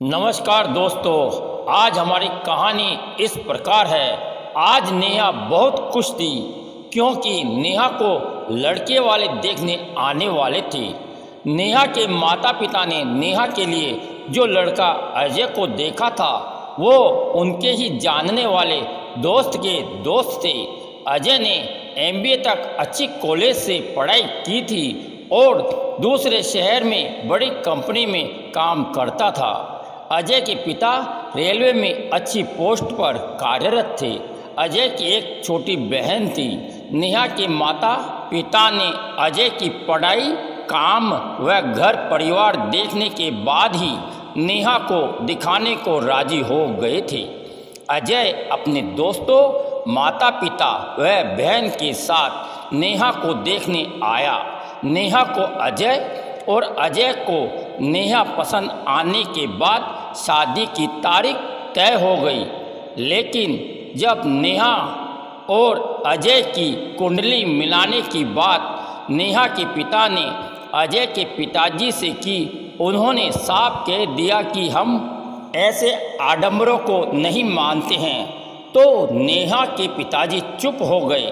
नमस्कार दोस्तों। आज हमारी कहानी इस प्रकार है। आज नेहा बहुत खुश थी क्योंकि नेहा को लड़के वाले देखने आने वाले थे। नेहा के माता पिता ने नेहा के लिए जो लड़का अजय को देखा था वो उनके ही जानने वाले दोस्त के दोस्त थे। अजय ने एमबीए तक अच्छी कॉलेज से पढ़ाई की थी और दूसरे शहर में बड़ी कंपनी में काम करता था। अजय के पिता रेलवे में अच्छी पोस्ट पर कार्यरत थे। अजय की एक छोटी बहन थी। नेहा के माता पिता ने अजय की पढ़ाई, काम व घर परिवार देखने के बाद ही नेहा को दिखाने को राजी हो गए थे। अजय अपने दोस्तों, माता पिता व बहन के साथ नेहा को देखने आया। नेहा को अजय और अजय को नेहा पसंद आने के बाद शादी की तारीख तय हो गई। लेकिन जब नेहा और अजय की कुंडली मिलाने की बात नेहा के पिता ने अजय के पिताजी से की, उन्होंने साफ कह दिया कि हम ऐसे आडंबरों को नहीं मानते हैं, तो नेहा के पिताजी चुप हो गए।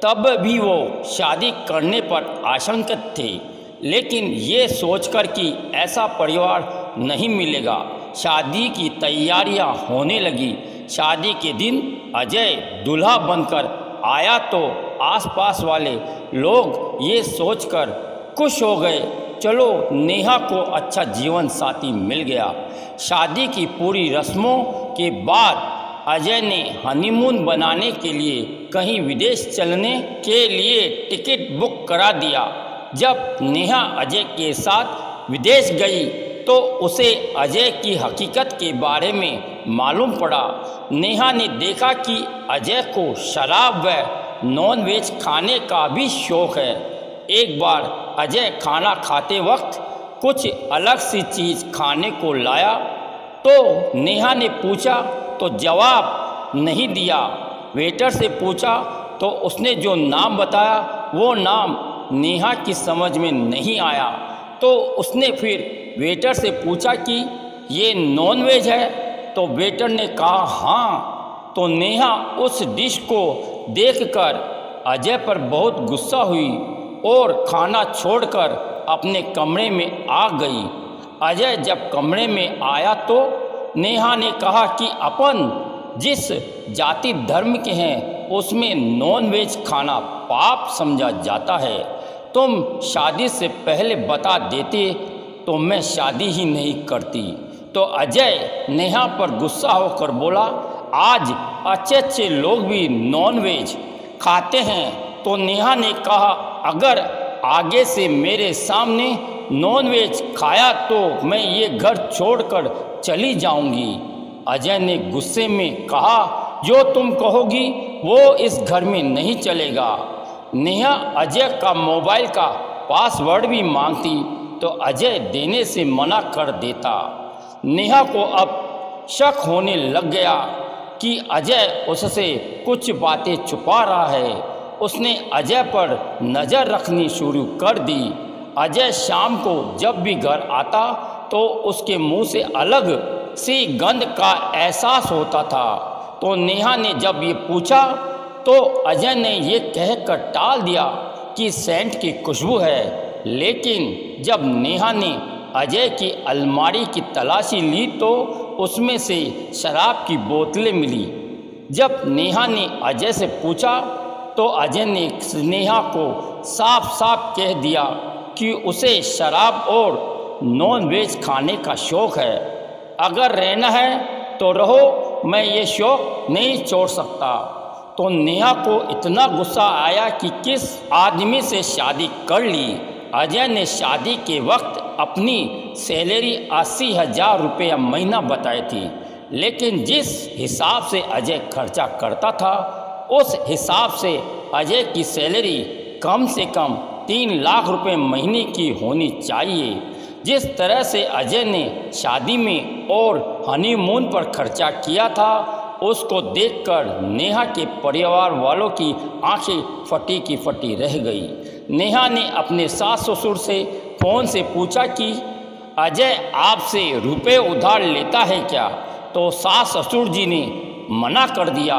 तब भी वो शादी करने पर आशंकित थे, लेकिन ये सोचकर कि ऐसा परिवार नहीं मिलेगा, शादी की तैयारियां होने लगी। शादी के दिन अजय दूल्हा बनकर आया तो आसपास वाले लोग ये सोचकर खुश हो गए, चलो नेहा को अच्छा जीवन साथी मिल गया। शादी की पूरी रस्मों के बाद अजय ने हनीमून बनाने के लिए कहीं विदेश चलने के लिए टिकट बुक करा दिया। जब नेहा अजय के साथ विदेश गई तो उसे अजय की हकीकत के बारे में मालूम पड़ा। नेहा ने देखा कि अजय को शराब व नॉनवेज खाने का भी शौक है। एक बार अजय खाना खाते वक्त कुछ अलग सी चीज़ खाने को लाया तो नेहा ने पूछा तो जवाब नहीं दिया। वेटर से पूछा तो उसने जो नाम बताया वो नाम नेहा की समझ में नहीं आया, तो उसने फिर वेटर से पूछा कि ये नॉनवेज है, तो वेटर ने कहा हाँ। तो नेहा उस डिश को देखकर अजय पर बहुत गुस्सा हुई और खाना छोड़कर अपने कमरे में आ गई। अजय जब कमरे में आया तो नेहा ने कहा कि अपन जिस जाति धर्म के हैं उसमें नॉनवेज खाना पाप समझा जाता है। तुम शादी से पहले बता देते तो मैं शादी ही नहीं करती। तो अजय नेहा पर गुस्सा होकर बोला, आज अच्छे अच्छे लोग भी नॉनवेज खाते हैं। तो नेहा ने कहा, अगर आगे से मेरे सामने नॉनवेज खाया तो मैं ये घर छोड़कर चली जाऊंगी। अजय ने गुस्से में कहा, जो तुम कहोगी वो इस घर में नहीं चलेगा। नेहा अजय का मोबाइल का पासवर्ड भी मांगती तो अजय देने से मना कर देता। नेहा को अब शक होने लग गया कि अजय उससे कुछ बातें छुपा रहा है। उसने अजय पर नज़र रखनी शुरू कर दी। अजय शाम को जब भी घर आता तो उसके मुंह से अलग सी गंध का एहसास होता था। तो नेहा ने जब ये पूछा तो अजय ने ये कहकर टाल दिया कि सेंट की खुशबू है। लेकिन जब नेहा ने अजय की अलमारी की तलाशी ली तो उसमें से शराब की बोतलें मिली। जब नेहा ने अजय से पूछा तो अजय ने नेहा को साफ साफ कह दिया कि उसे शराब और नॉनवेज खाने का शौक़ है। अगर रहना है तो रहो, मैं ये शौक़ नहीं छोड़ सकता। तो नेहा को इतना गुस्सा आया कि किस आदमी से शादी कर ली। अजय ने शादी के वक्त अपनी सैलरी 80,000 रुपये महीना बताई थी, लेकिन जिस हिसाब से अजय खर्चा करता था उस हिसाब से अजय की सैलरी कम से कम 3 लाख रुपए महीने की होनी चाहिए। जिस तरह से अजय ने शादी में और हनीमून पर खर्चा किया था उसको देखकर नेहा के परिवार वालों की आंखें फटी की फटी रह गई। नेहा ने अपने सास ससुर से फ़ोन से पूछा कि अजय आपसे रुपए उधार लेता है क्या? तो सास ससुर जी ने मना कर दिया।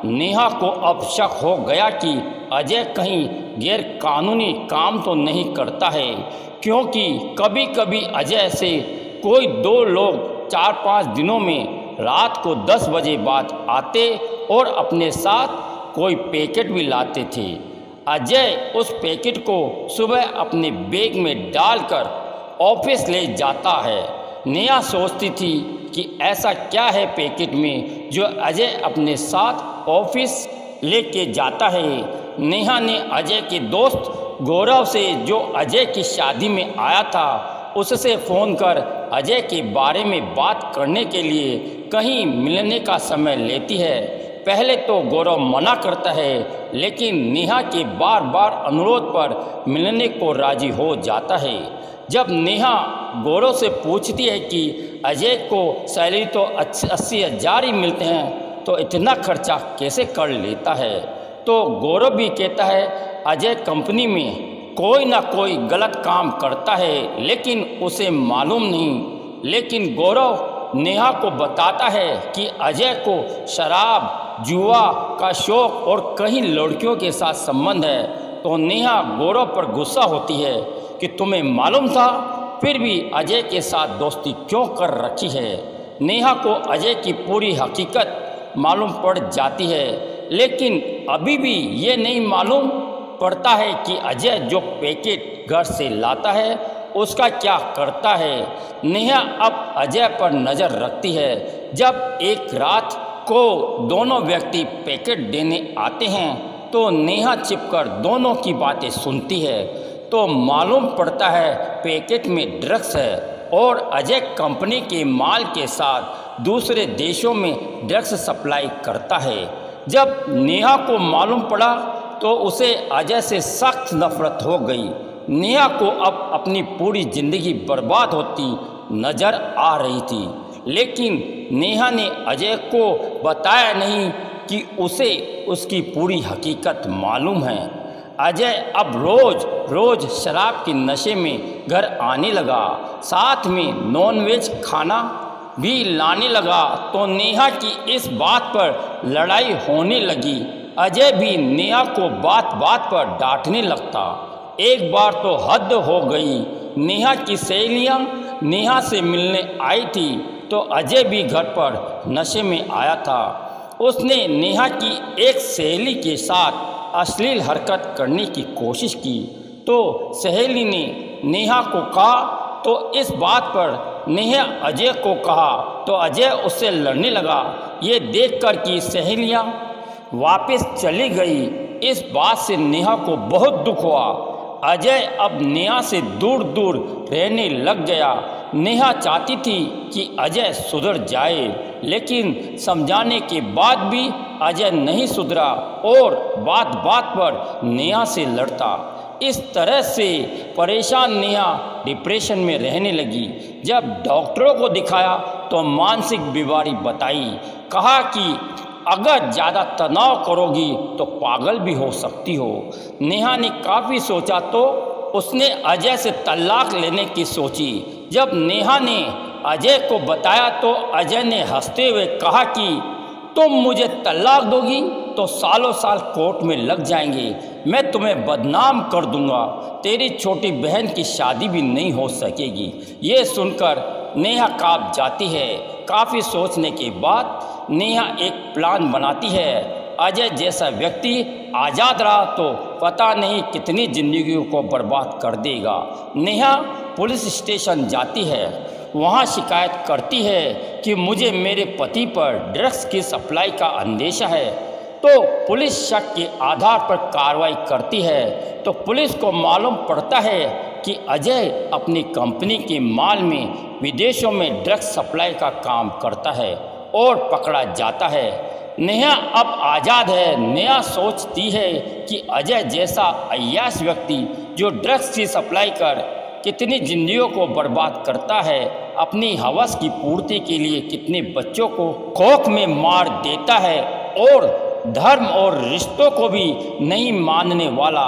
नेहा को अब शक हो गया कि अजय कहीं गैर कानूनी काम तो नहीं करता है, क्योंकि कभी कभी अजय से कोई दो लोग 4-5 दिनों में रात को 10 बजे बाद आते और अपने साथ कोई पैकेट भी लाते थे। अजय उस पैकेट को सुबह अपने बैग में डालकर ऑफिस ले जाता है। नेहा सोचती थी कि ऐसा क्या है पैकेट में जो अजय अपने साथ ऑफिस लेके जाता है। नेहा ने अजय के दोस्त गौरव से, जो अजय की शादी में आया था, उससे फ़ोन कर अजय के बारे में बात करने के लिए कहीं मिलने का समय लेती है। पहले तो गौरव मना करता है, लेकिन नेहा के बार बार अनुरोध पर मिलने को राजी हो जाता है। जब नेहा गौरव से पूछती है कि अजय को सैलरी तो 80,000 ही मिलते हैं, तो इतना खर्चा कैसे कर लेता है? तो गौरव भी कहता है अजय कंपनी में कोई ना कोई गलत काम करता है, लेकिन उसे मालूम नहीं। लेकिन गौरव नेहा को बताता है कि अजय को शराब जुआ का शौक और कई लड़कियों के साथ संबंध है। तो नेहा गौरव पर गुस्सा होती है कि तुम्हें मालूम था, फिर भी अजय के साथ दोस्ती क्यों कर रखी है? नेहा को अजय की पूरी हकीकत मालूम पड़ जाती है, लेकिन अभी भी ये नहीं मालूम पड़ता है कि अजय जो पैकेट घर से लाता है उसका क्या करता है। नेहा अब अजय पर नज़र रखती है। जब एक रात को दोनों व्यक्ति पैकेट देने आते हैं, तो नेहा छिपकर दोनों की बातें सुनती है। तो मालूम पड़ता है पैकेट में ड्रग्स है और अजय कंपनी के माल के साथ दूसरे देशों में ड्रग्स सप्लाई करता है। जब नेहा को मालूम पड़ा तो उसे अजय से सख्त नफरत हो गई। नेहा को अब अपनी पूरी ज़िंदगी बर्बाद होती नज़र आ रही थी, लेकिन नेहा ने अजय को बताया नहीं कि उसे उसकी पूरी हकीकत मालूम है। अजय अब रोज़ रोज़ शराब के नशे में घर आने लगा, साथ में नॉनवेज खाना भी लाने लगा। तो नेहा की इस बात पर लड़ाई होने लगी। अजय भी नेहा को बात बात पर डांटने लगता। एक बार तो हद हो गई। नेहा की सहेलियां नेहा से मिलने आई थी, तो अजय भी घर पर नशे में आया था। उसने नेहा की एक सहेली के साथ अश्लील हरकत करने की कोशिश की, तो सहेली ने नेहा को कहा, तो इस बात पर नेहा अजय को कहा, तो अजय उससे लड़ने लगा। ये देखकर कि सहेलियां वापस चली गई, इस बात से नेहा को बहुत दुख हुआ। अजय अब नेहा से दूर दूर रहने लग गया। नेहा चाहती थी कि अजय सुधर जाए, लेकिन समझाने के बाद भी अजय नहीं सुधरा और बात बात पर नेहा से लड़ता। इस तरह से परेशान नेहा डिप्रेशन में रहने लगी। जब डॉक्टरों को दिखाया तो मानसिक बीमारी बताई। कहा कि अगर ज़्यादा तनाव करोगी तो पागल भी हो सकती हो। नेहा ने काफ़ी सोचा तो उसने अजय से तलाक लेने की सोची। जब नेहा ने अजय को बताया तो अजय ने हंसते हुए कहा कि तुम मुझे तलाक दोगी तो सालों साल कोर्ट में लग जाएंगे, मैं तुम्हें बदनाम कर दूंगा, तेरी छोटी बहन की शादी भी नहीं हो सकेगी। ये सुनकर नेहा कांप जाती है। काफ़ी सोचने के बाद नेहा एक प्लान बनाती है। अजय जैसा व्यक्ति आज़ाद रहा तो पता नहीं कितनी जिंदगियों को बर्बाद कर देगा। नेहा पुलिस स्टेशन जाती है, वहाँ शिकायत करती है कि मुझे मेरे पति पर ड्रग्स की सप्लाई का अंदेशा है। तो पुलिस शक के आधार पर कार्रवाई करती है। तो पुलिस को मालूम पड़ता है कि अजय अपनी कंपनी के माल में विदेशों में ड्रग्स सप्लाई का काम करता है और पकड़ा जाता है। नेहा अब आज़ाद है। नेहा सोचती है कि अजय जैसा अय्याश व्यक्ति जो ड्रग्स की सप्लाई कर कितनी जिंदगियों को बर्बाद करता है, अपनी हवस की पूर्ति के लिए कितने बच्चों को कोख में मार देता है और धर्म और रिश्तों को भी नहीं मानने वाला,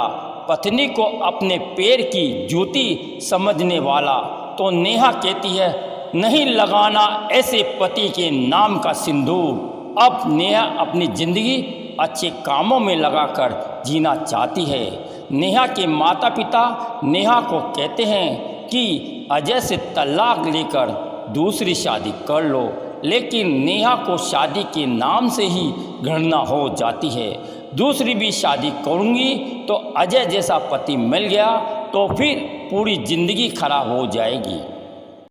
पत्नी को अपने पैर की जूती समझने वाला, तो नेहा कहती है, नहीं लगाना ऐसे पति के नाम का सिंदूर। अब नेहा अपनी ज़िंदगी अच्छे कामों में लगाकर जीना चाहती है। नेहा के माता पिता नेहा को कहते हैं कि अजय से तलाक लेकर दूसरी शादी कर लो, लेकिन नेहा को शादी के नाम से ही घृणा हो जाती है। दूसरी भी शादी करूँगी तो अजय जैसा पति मिल गया तो फिर पूरी ज़िंदगी खराब हो जाएगी।